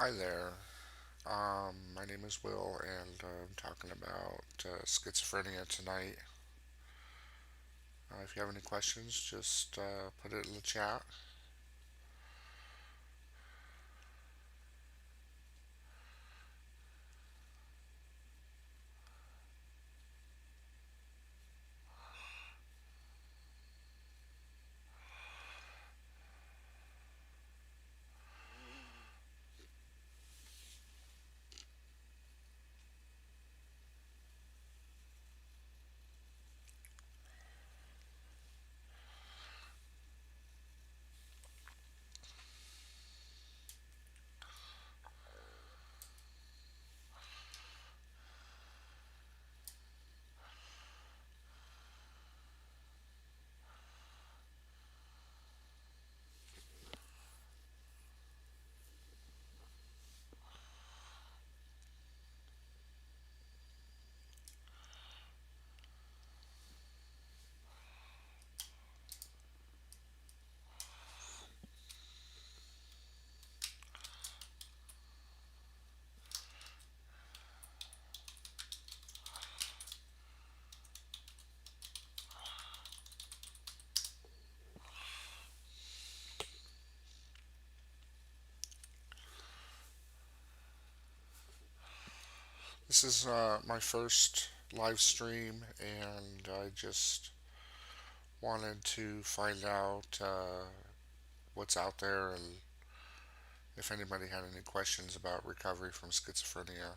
Hi there. My name is Will, and I'm talking about schizophrenia tonight. If you have any questions, just put it in the chat. This is my first live stream, and I just wanted to find out what's out there and if anybody had any questions about recovery from schizophrenia.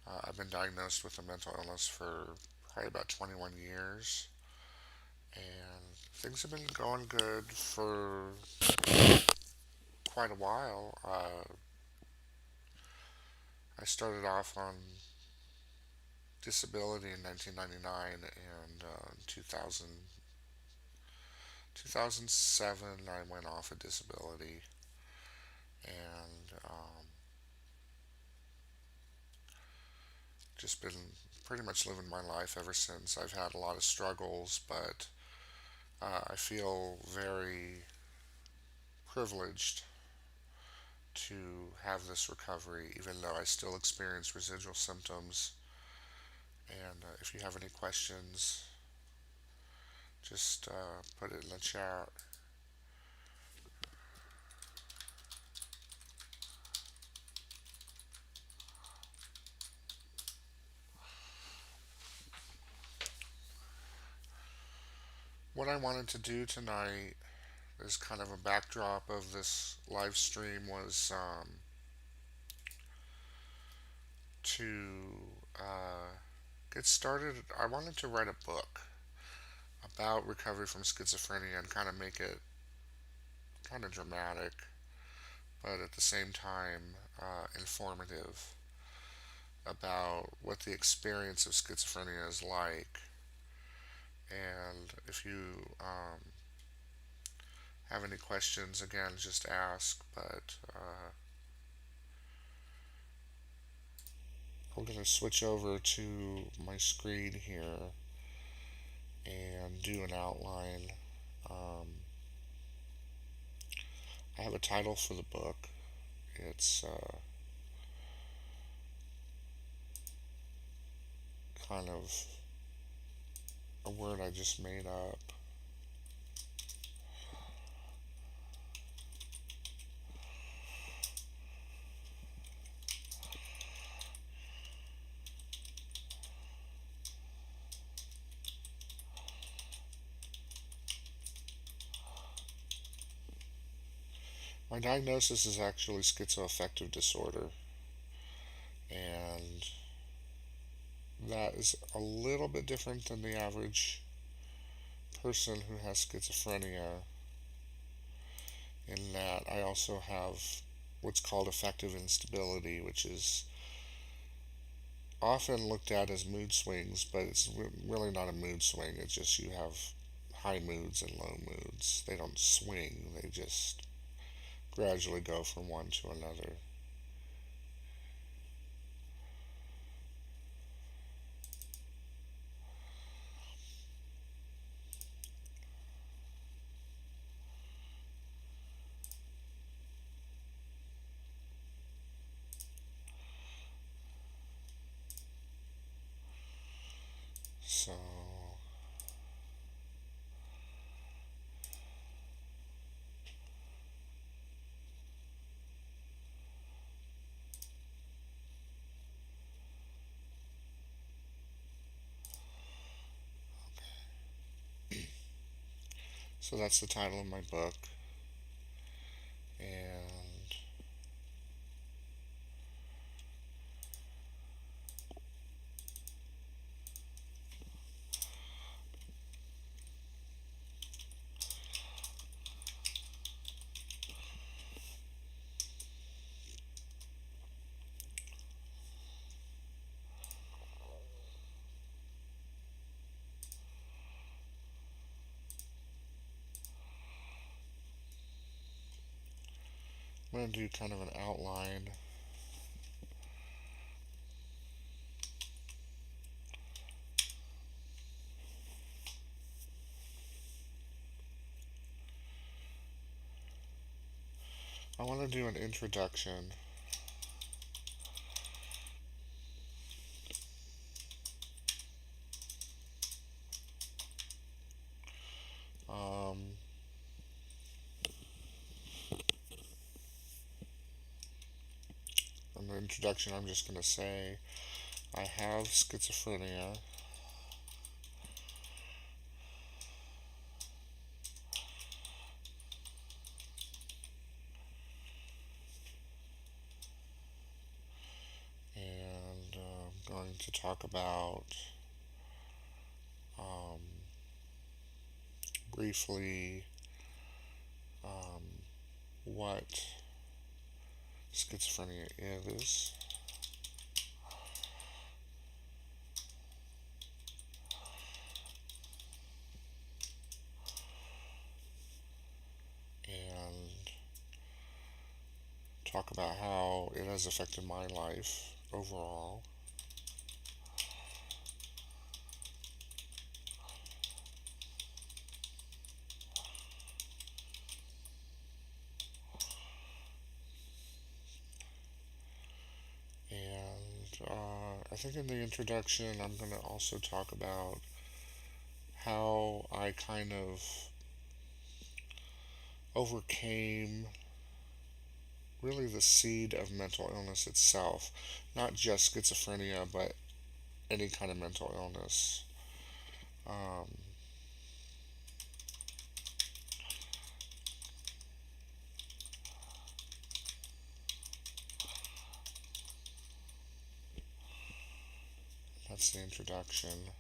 I've been diagnosed with a mental illness for probably about 21 years, and things have been going good for quite a while. I started off on disability in 1999, and 2007 I went off of disability, and just been pretty much living my life ever since. I've had a lot of struggles, but I feel very privileged to have this recovery, even though I still experience residual symptoms. And if you have any questions, just put it in the chat. What I wanted to do tonight as kind of a backdrop of this live stream was to get started. I wanted to write a book about recovery from schizophrenia and kind of make it kind of dramatic, but at the same time informative about what the experience of schizophrenia is like. And if you have any questions, again, just ask. But I'm going to switch over to my screen here and do an outline. Um, I have a title for the book. It's kind of a word I just made up. My diagnosis is actually schizoaffective disorder, and that is a little bit different than the average person who has schizophrenia, in that I also have what's called affective instability, which is often looked at as mood swings, but it's really not a mood swing. It's just you have high moods and low moods. They don't swing, they just gradually go from one to another. So that's the title of my book. And I'm going to do kind of an outline. I want to do an introduction. Um, in the introduction, I'm just going to say I have schizophrenia. And I'm going to talk about um, briefly what schizophrenia is, and talk about how it has affected my life overall. And I think in the introduction, I'm going to also talk about how I kind of overcame really the seed of mental illness itself, not just schizophrenia, but any kind of mental illness. Um, that's the introduction.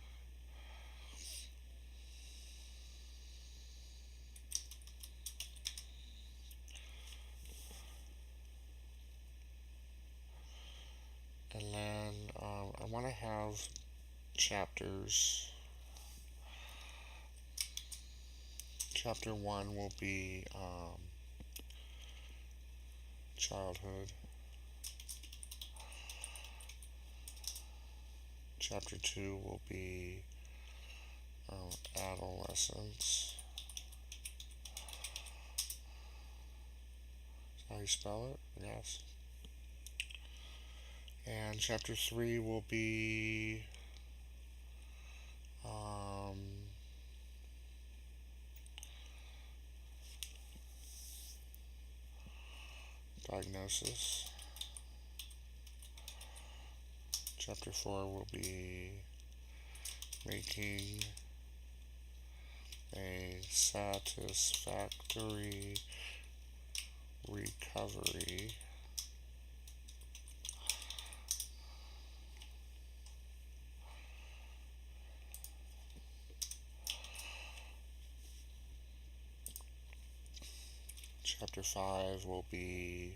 And then I want to have chapters. Chapter 1 will be childhood. Chapter 2 will be adolescence. Is that how you spell it? Yes. And chapter 3 will be um, diagnosis. Chapter 4 will be making a satisfactory recovery. Chapter 5 will be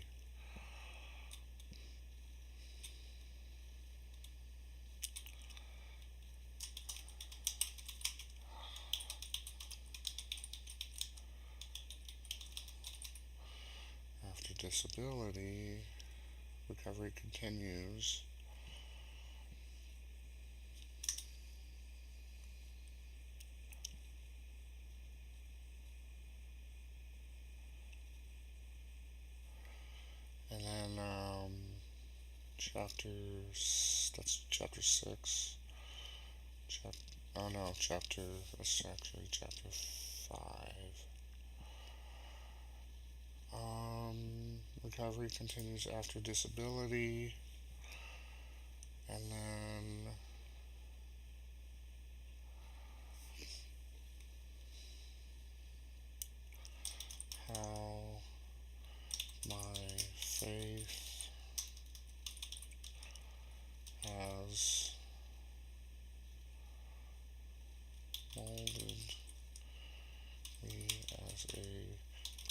after disability, recovery continues. And then that's chapter 6. Oh no, that's actually chapter 5. Recovery continues after disability. And then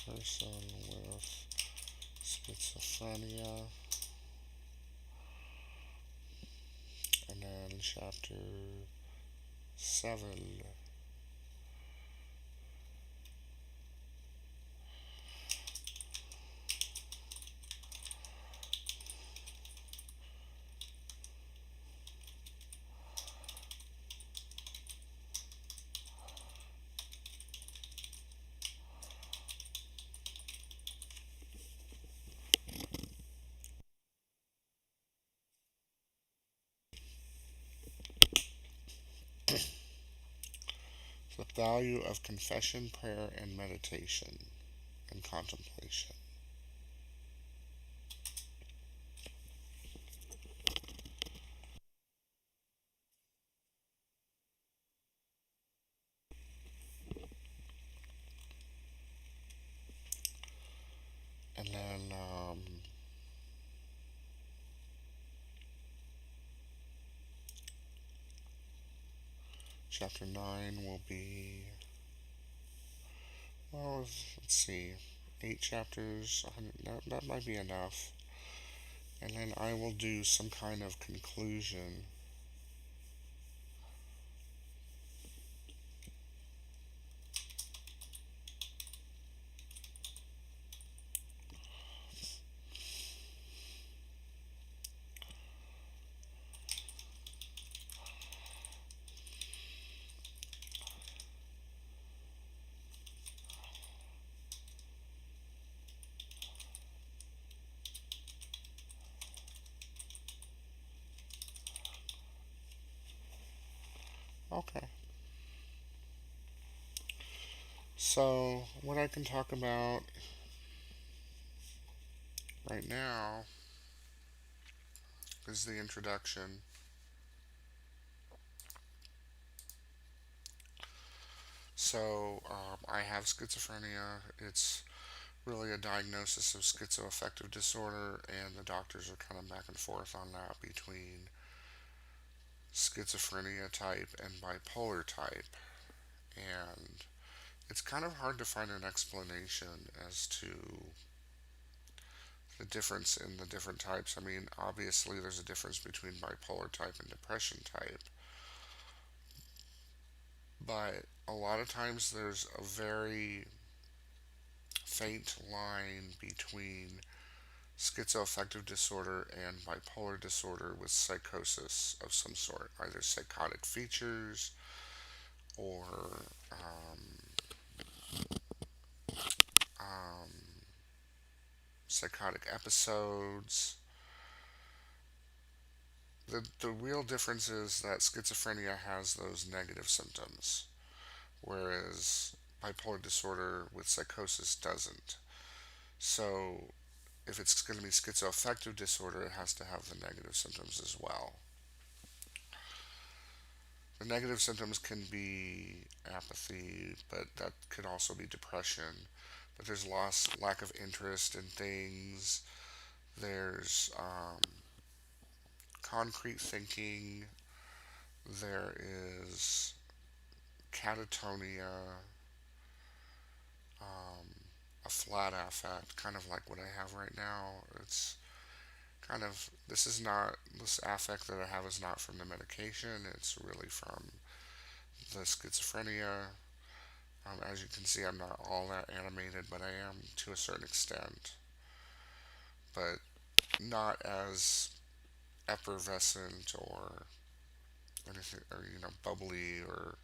person with schizophrenia. And then chapter 7, the value of confession, prayer, and meditation and contemplation. And then chapter 9 will be, well, let's see, 8 chapters, 100, that might be enough. And then I will do some kind of conclusion. Okay. So, what I can talk about right now is the introduction. So, I have schizophrenia. It's really a diagnosis of schizoaffective disorder, and the doctors are kind of back and forth on that between schizophrenia type and bipolar type. And it's kind of hard to find an explanation as to the difference in the different types. I mean, obviously, there's a difference between bipolar type and depression type, but a lot of times there's a very faint line between schizoaffective disorder and bipolar disorder with psychosis of some sort, either psychotic features or um, psychotic episodes. The real difference is that schizophrenia has those negative symptoms, whereas bipolar disorder with psychosis doesn't. So, if it's going to be schizoaffective disorder, it has to have the negative symptoms as well. The negative symptoms can be apathy, but that could also be depression. But there's lack of interest in things. There's concrete thinking. There is catatonia, um, a flat affect, kind of like what I have right now. It's kind of, this affect that I have is not from the medication. It's really from the schizophrenia. As you can see, I'm not all that animated, but I am to a certain extent, but not as effervescent or anything, or bubbly or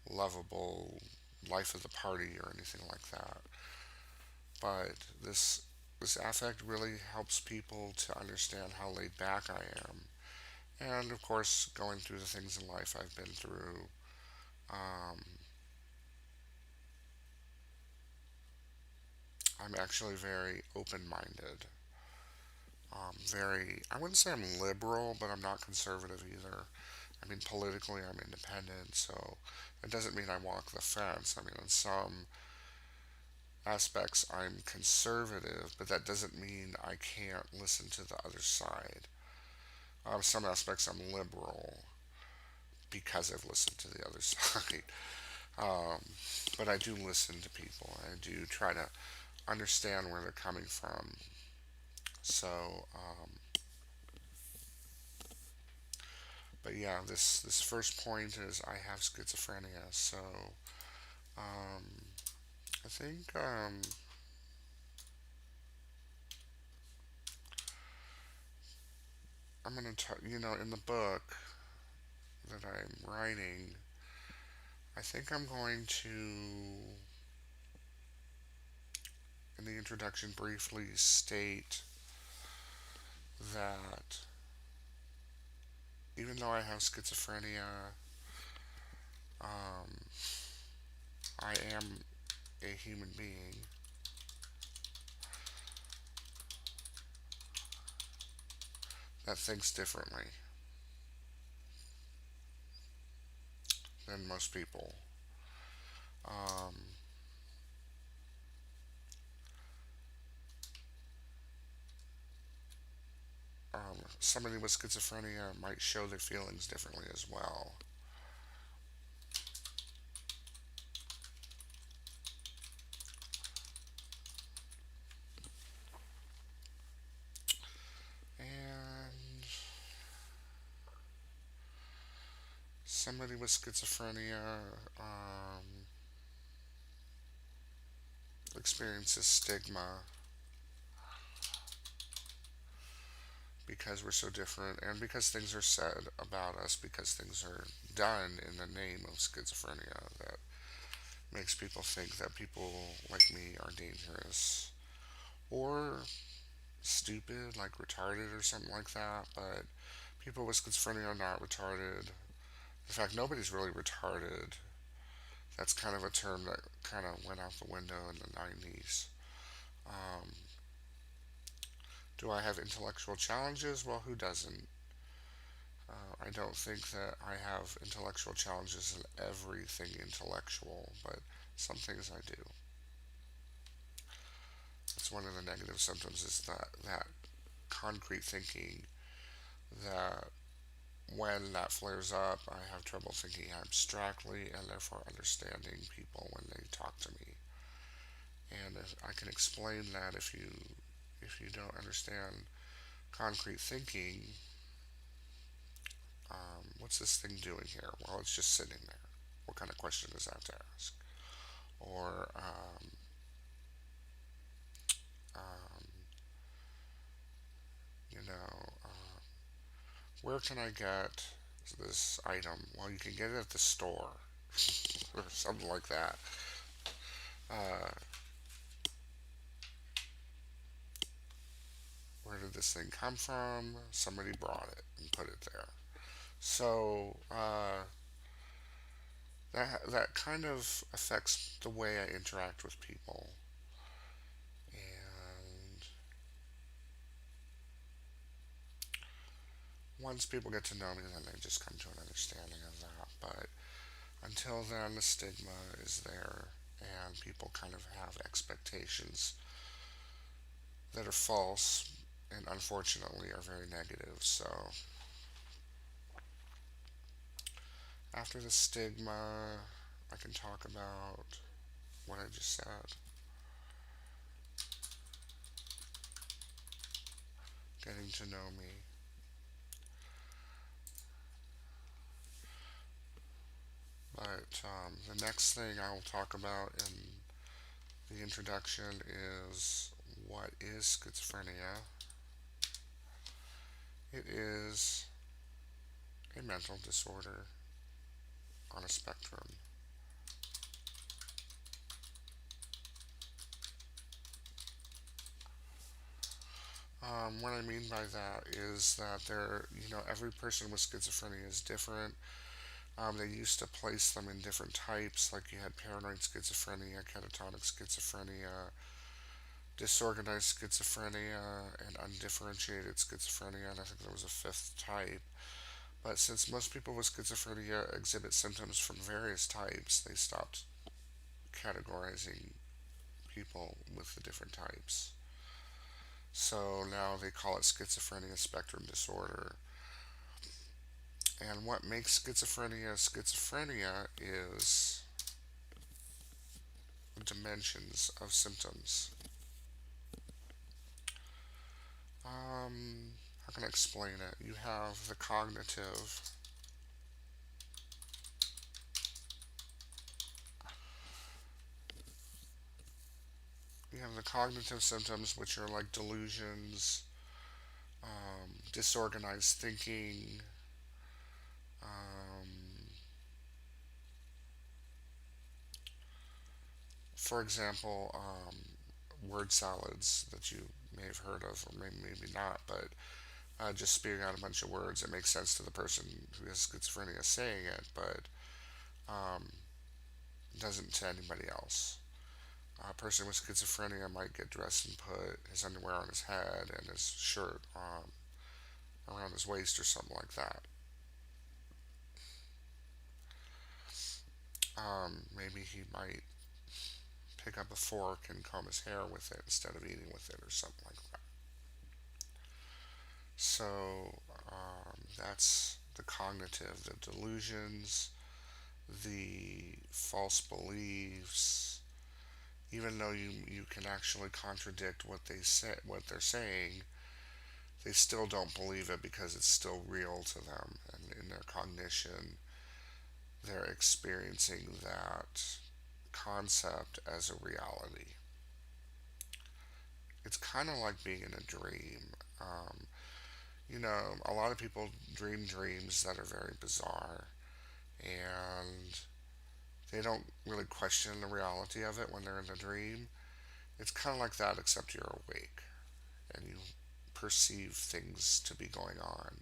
lovable, life of the party or anything like that. But this affect really helps people to understand how laid back I am, and of course, going through the things in life I've been through. Um, I'm actually very open-minded. I wouldn't say I'm liberal, but I'm not conservative either. I mean, politically, I'm independent, so it doesn't mean I walk the fence. I mean, in some aspects, I'm conservative, but that doesn't mean I can't listen to the other side. Some aspects, I'm liberal because I've listened to the other side. Um, but I do listen to people. I do try to understand where they're coming from. So, but yeah, this first point is I have schizophrenia. So, um, I think I'm gonna talk. In the book that I'm writing, I think I'm going to, in the introduction, briefly state that even though I have schizophrenia, um, I am a human being that thinks differently than most people. Um, Somebody with schizophrenia might show their feelings differently as well. And somebody with schizophrenia experiences stigma because we're so different and because things are said about us, because things are done in the name of schizophrenia that makes people think that people like me are dangerous or stupid, like retarded or something like that. But people with schizophrenia are not retarded. In fact, nobody's really retarded. That's kind of a term that kind of went out the window in the 90s. Um, do I have intellectual challenges? Well, who doesn't? I don't think that I have intellectual challenges in everything intellectual, but some things I do. That's one of the negative symptoms is that concrete thinking that when that flares up, I have trouble thinking abstractly and therefore understanding people when they talk to me. And if I can explain that if you don't understand concrete thinking, what's this thing doing here? Well, it's just sitting there. What kind of question is that to ask? Or um, you know, where can I get this item? Well, you can get it at the store or something like that. Uh, where did this thing come from? Somebody brought it and put it there. So that kind of affects the way I interact with people, and once people get to know me, then they just come to an understanding of that. But until then, the stigma is there, and people kind of have expectations that are false and unfortunately are very negative. So after the stigma, I can talk about what I just said, getting to know me. But the next thing I will talk about in the introduction is what is schizophrenia. It is a mental disorder on a spectrum. What I mean by that is that every person with schizophrenia is different. They used to place them in different types, like you had paranoid schizophrenia, catatonic schizophrenia, disorganized schizophrenia, and undifferentiated schizophrenia, and I think there was a fifth type. But since most people with schizophrenia exhibit symptoms from various types, they stopped categorizing people with the different types. So now they call it schizophrenia spectrum disorder. And what makes schizophrenia schizophrenia is dimensions of symptoms. How can I explain it? You have the cognitive. You have the cognitive symptoms, which are like delusions, disorganized thinking, um, for example, word salads that you may have heard of, or maybe not, but just spewing out a bunch of words. It makes sense to the person who has schizophrenia saying it, but um, doesn't to anybody else. A person with schizophrenia might get dressed and put his underwear on his head and his shirt around his waist or something like that. Maybe he might pick up a fork and comb his hair with it instead of eating with it or something like that. So that's the cognitive, the delusions, the false beliefs. Even though you can actually contradict what they say, what they're saying, they still don't believe it because it's still real to them, and in their cognition, they're experiencing that concept as a reality. It's kind of like being in a dream. Um, a lot of people dream dreams that are very bizarre, and they don't really question the reality of it when they're in the dream. It's kind of like that, except you're awake and you perceive things to be going on,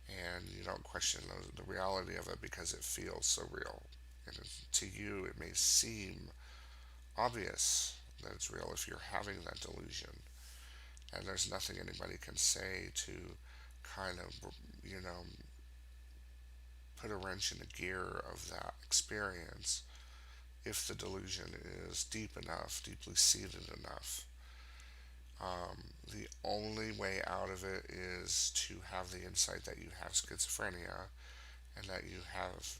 and you don't question the reality of it because it feels so real. And to you, it may seem obvious that it's real if you're having that delusion, and there's nothing anybody can say to kind of, you know, put a wrench in the gear of that experience if the delusion is deep enough, deeply seated enough. The only way out of it is to have the insight that you have schizophrenia and that you have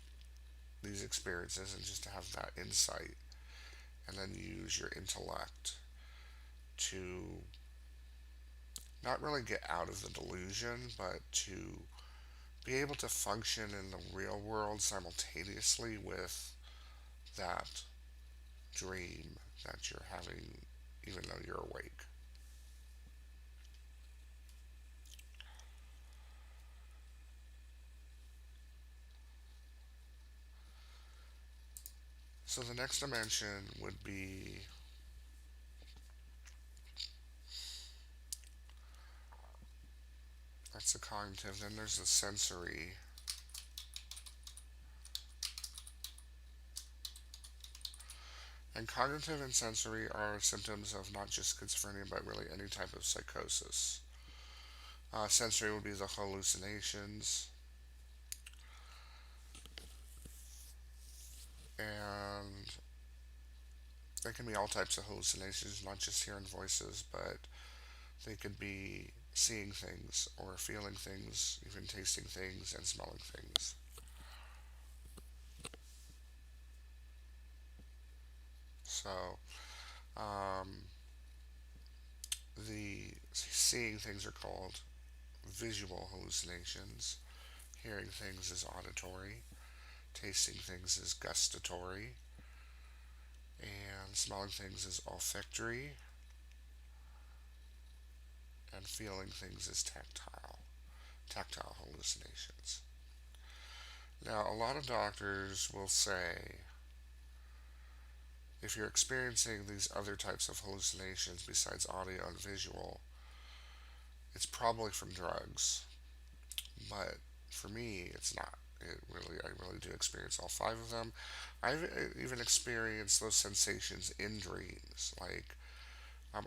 these experiences, and just to have that insight and then use your intellect to not really get out of the delusion, but to be able to function in the real world simultaneously with that dream that you're having, even though you're awake. So the next dimension would be that's the cognitive. Then there's the sensory. And cognitive and sensory are symptoms of not just schizophrenia, but really any type of psychosis. Sensory would be the hallucinations, and there can be all types of hallucinations, not just hearing voices, but they could be seeing things or feeling things, even tasting things and smelling things. So, um, the seeing things are called visual hallucinations, hearing things is auditory, tasting things is gustatory, and smelling things is olfactory, and feeling things is tactile hallucinations. Now, a lot of doctors will say if you're experiencing these other types of hallucinations besides audio and visual, it's probably from drugs. But for me, it's not. I really do experience all five of them. I've even experienced those sensations in dreams. Like,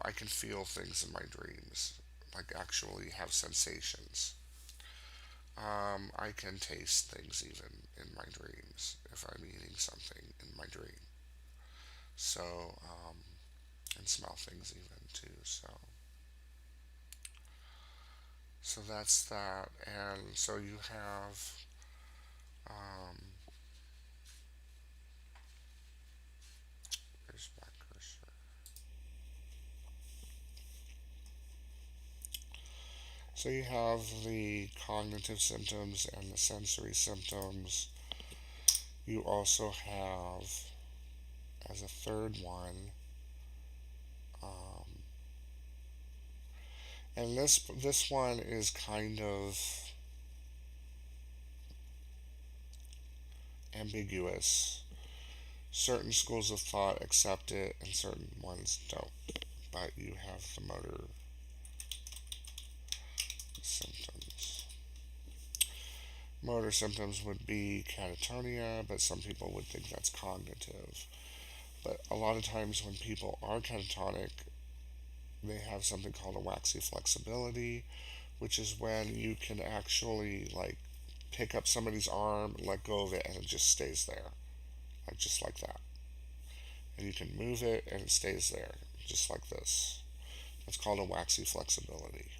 I can feel things in my dreams, like actually have sensations. I can taste things even in my dreams if I'm eating something in my dream. So, and smell things even too. So that's that. And so you have, um, where's So you have the cognitive symptoms and the sensory symptoms. You also have, as a third one, um, and this one is kind of ambiguous. Certain schools of thought accept it, and certain ones don't. But you have the motor symptoms. Motor symptoms would be catatonia, but some people would think that's cognitive. But a lot of times when people are catatonic, they have something called a waxy flexibility, which is when you can actually like pick up somebody's arm, let go of it, and it just stays there, like just like that. And you can move it, and it stays there, just like this. That's called a waxy flexibility.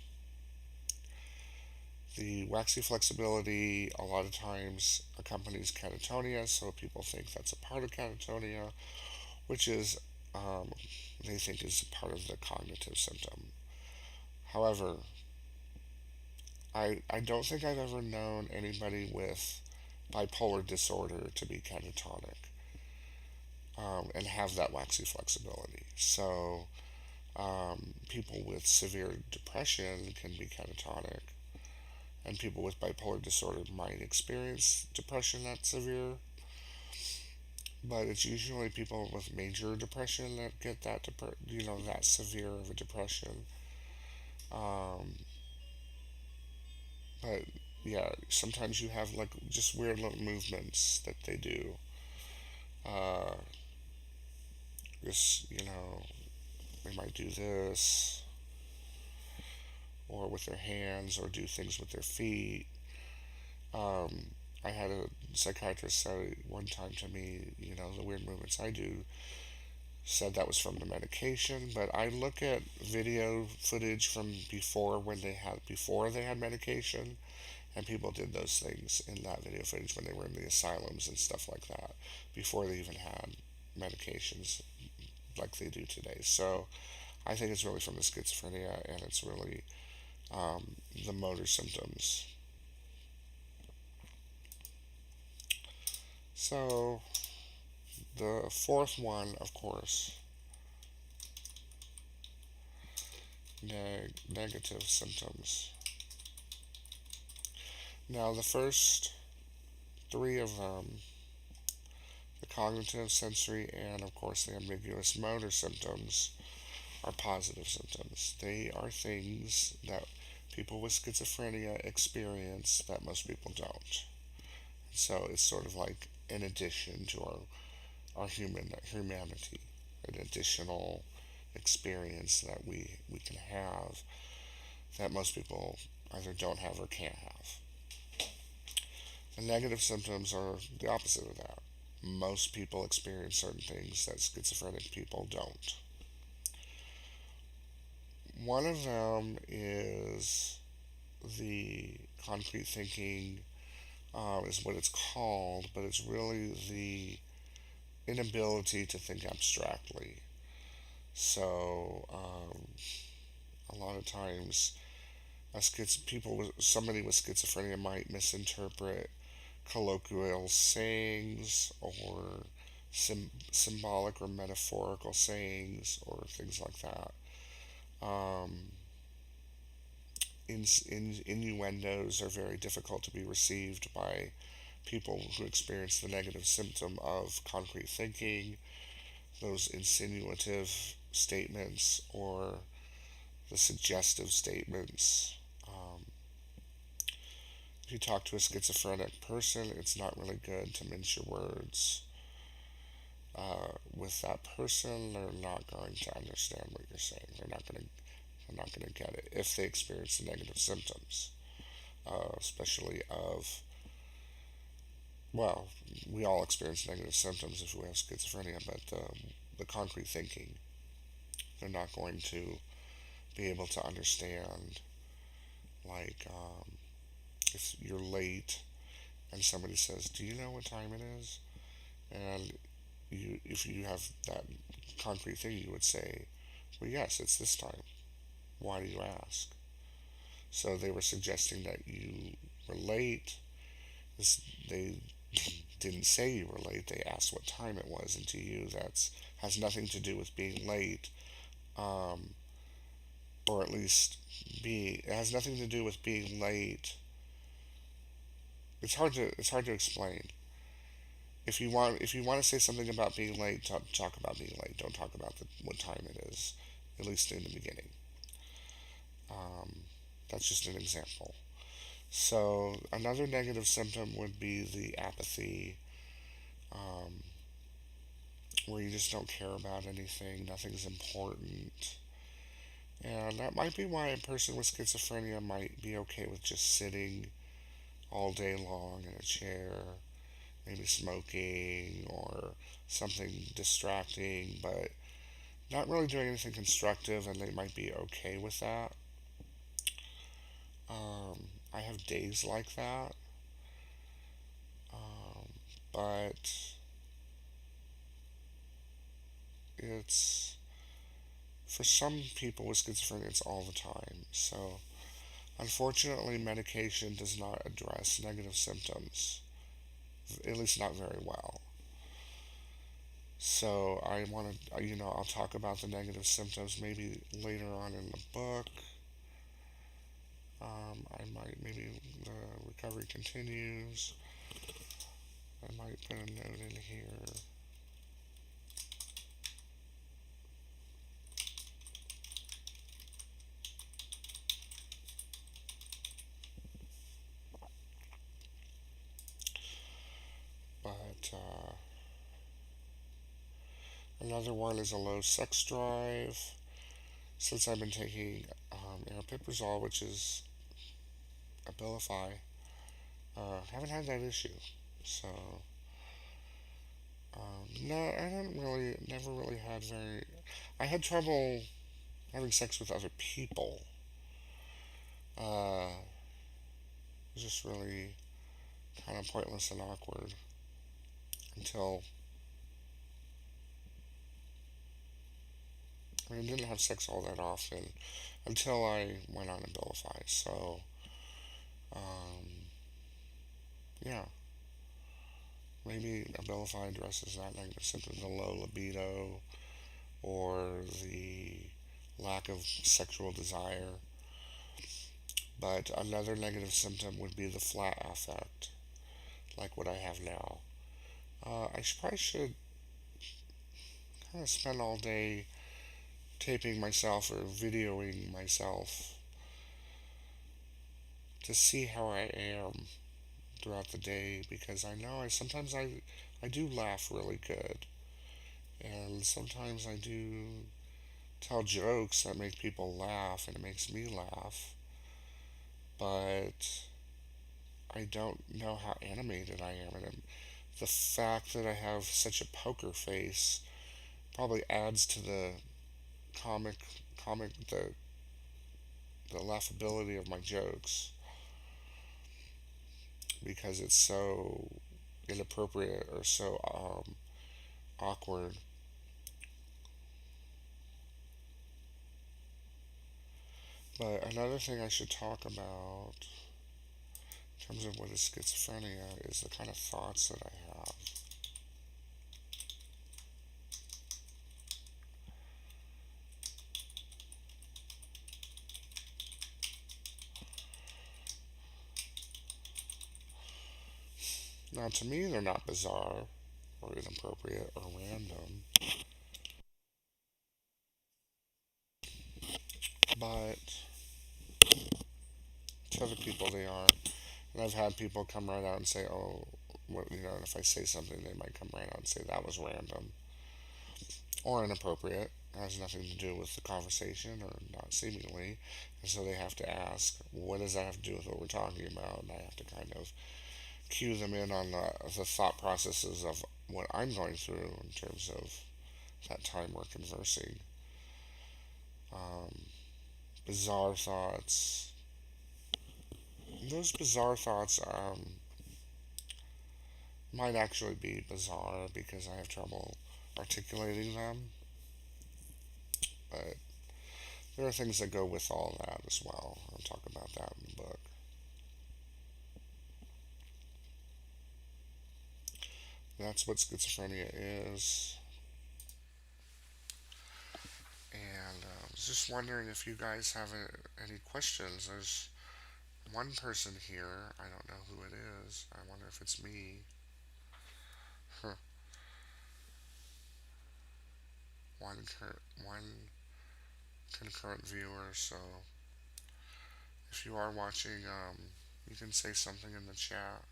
The waxy flexibility a lot of times accompanies catatonia, so people think that's a part of catatonia, which is um, they think is a part of the cognitive symptom. However, I don't think I've ever known anybody with bipolar disorder to be catatonic and have that waxy flexibility. So, people with severe depression can be catatonic, and people with bipolar disorder might experience depression that severe, but it's usually people with major depression that get that that severe of a depression. Um, but yeah, sometimes you have like just weird little movements that they do. Uh, this, they might do this, or with their hands, or do things with their feet. Um, I had a psychiatrist say one time to me, the weird movements I do, said that was from the medication, but I look at video footage from before they had medication, and people did those things in that video footage when they were in the asylums and stuff like that, before they even had medications like they do today. So I think it's really from the schizophrenia, and it's really the motor symptoms. So the fourth one, of course, negative symptoms. Now, the first three of them, the cognitive, sensory, and of course the ambiguous motor symptoms, are positive symptoms. They are things that people with schizophrenia experience that most people don't. So it's sort of like an addition to our humanity, an additional experience that we can have that most people either don't have or can't have. The negative symptoms are the opposite of that. Most people experience certain things that schizophrenic people don't. One of them is the concrete thinking, is what it's called, but it's really the inability to think abstractly. So, a lot of times, somebody with schizophrenia might misinterpret colloquial sayings or symbolic or metaphorical sayings or things like that. Um, Innuendos are very difficult to be received by people who experience the negative symptom of concrete thinking, those insinuative statements or the suggestive statements. Um, if you talk to a schizophrenic person, it's not really good to mince your words. With that person, they're not going to understand what you're saying. They're not going to get it if they experience the negative symptoms, especially of, well, we all experience negative symptoms if we have schizophrenia, but the concrete thinking, they're not going to be able to understand. Like, if you're late and somebody says, "Do you know what time it is?" and if you have that concrete thing, you would say, "Well, yes, it's this time. Why do you ask?" So they were suggesting that you were late. This, they didn't say you were late. They asked what time it was, and to you, that's has nothing to do with being late, um, or at least be. It has nothing to do with being late. It's hard to explain. If you want to say something about being late, talk about being late. Don't talk about what time it is, at least in the beginning. Um, that's just an example. So another negative symptom would be the apathy, um, where you just don't care about anything, nothing's important. And that might be why a person with schizophrenia might be okay with just sitting all day long in a chair, maybe smoking or something distracting, but not really doing anything constructive, and they might be okay with that. I have days like that, um, but it's for some people with schizophrenia, it's all the time. So, unfortunately, medication does not address negative symptoms, at least not very well. So, I want to, I'll talk about the negative symptoms maybe later on in the book. I might, maybe the recovery continues. I might put a note in here. But another one is a low sex drive. Since I've been taking aripiprazole, which is Abilify, haven't had that issue. So, no, I don't really, never really had very. I had trouble having sex with other people. It was just really kind of pointless and awkward until. I mean, I didn't have sex all that often until I went on Abilify. So, um, yeah, maybe Abilify addresses that negative symptom, the low libido or the lack of sexual desire. But another negative symptom would be the flat affect, like what I have now. Probably should kind of spend all day taping myself or videoing myself to see how I am throughout the day, because I know I do laugh really good, and sometimes I do tell jokes that make people laugh and it makes me laugh, but I don't know how animated I am, and the fact that I have such a poker face probably adds to the comic comic the laughability of my jokes, because it's so inappropriate or so awkward. But another thing I should talk about in terms of what is schizophrenia is the kind of thoughts that I have. Now, to me, they're not bizarre or inappropriate or random, but to other people they are. And I've had people come right out and say, "Oh, what, and if I say something, they might come right out and say that was random or inappropriate. It has nothing to do with the conversation or not seemingly." And so they have to ask, what does that have to do with what we're talking about? And I have to kind of cue them in on the thought processes of what I'm going through in terms of that time we're conversing. Um, Bizarre thoughts. Those bizarre thoughts might actually be bizarre because I have trouble articulating them, but there are things that go with all that as well. I'll talk about that in the book. That's what schizophrenia is. And I was just wondering if you guys have any questions. There's one person here. I don't know who it is. I wonder if it's me. Huh. One concurrent viewer. So if you are watching, you can say something in the chat.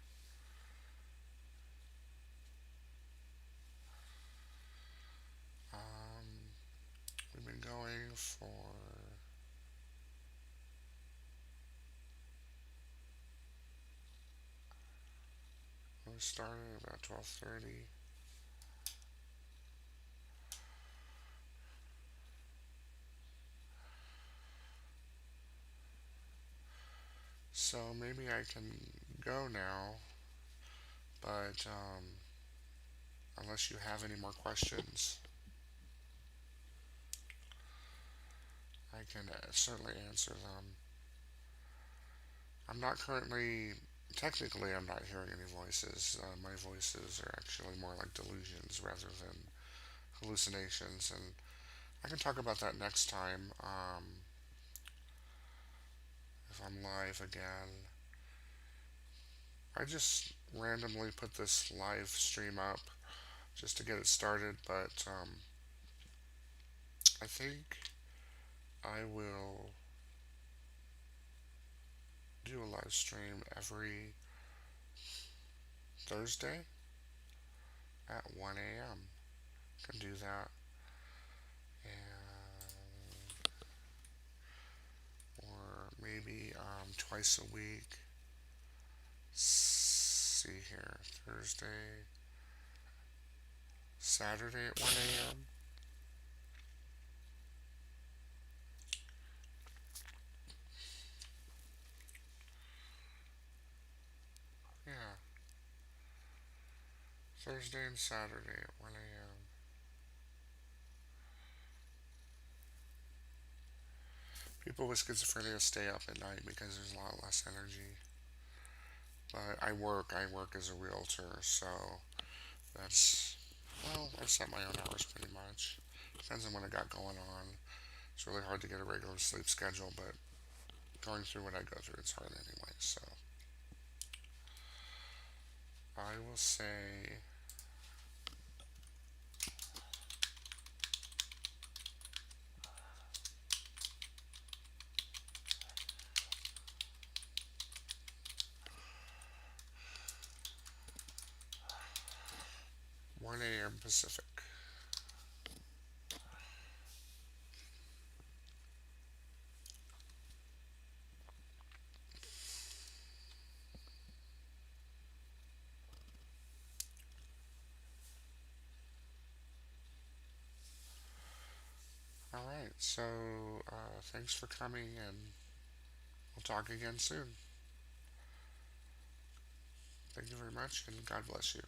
Um, we've been going for. We started about 12:30. So maybe I can go now, but unless you have any more questions, I can certainly answer them. I'm not currently, technically, I'm not hearing any voices. My voices are actually more like delusions rather than hallucinations, and I can talk about that next time if I'm live again. I just randomly put this live stream up just to get it started, but I think I will do a live stream every Thursday at 1 a.m. Can do that. And, or maybe twice a week. See here. Thursday, Saturday at 1 a.m. Yeah. Thursday and Saturday at 1 a.m. People with schizophrenia stay up at night because there's a lot less energy. But I work as a realtor, so that's, well, I set my own hours pretty much. Depends on what I got going on. It's really hard to get a regular sleep schedule, but going through what I go through, it's hard anyway. So I will say 1 a.m. Pacific. All right. So thanks for coming, and we'll talk again soon. Thank you very much, and God bless you.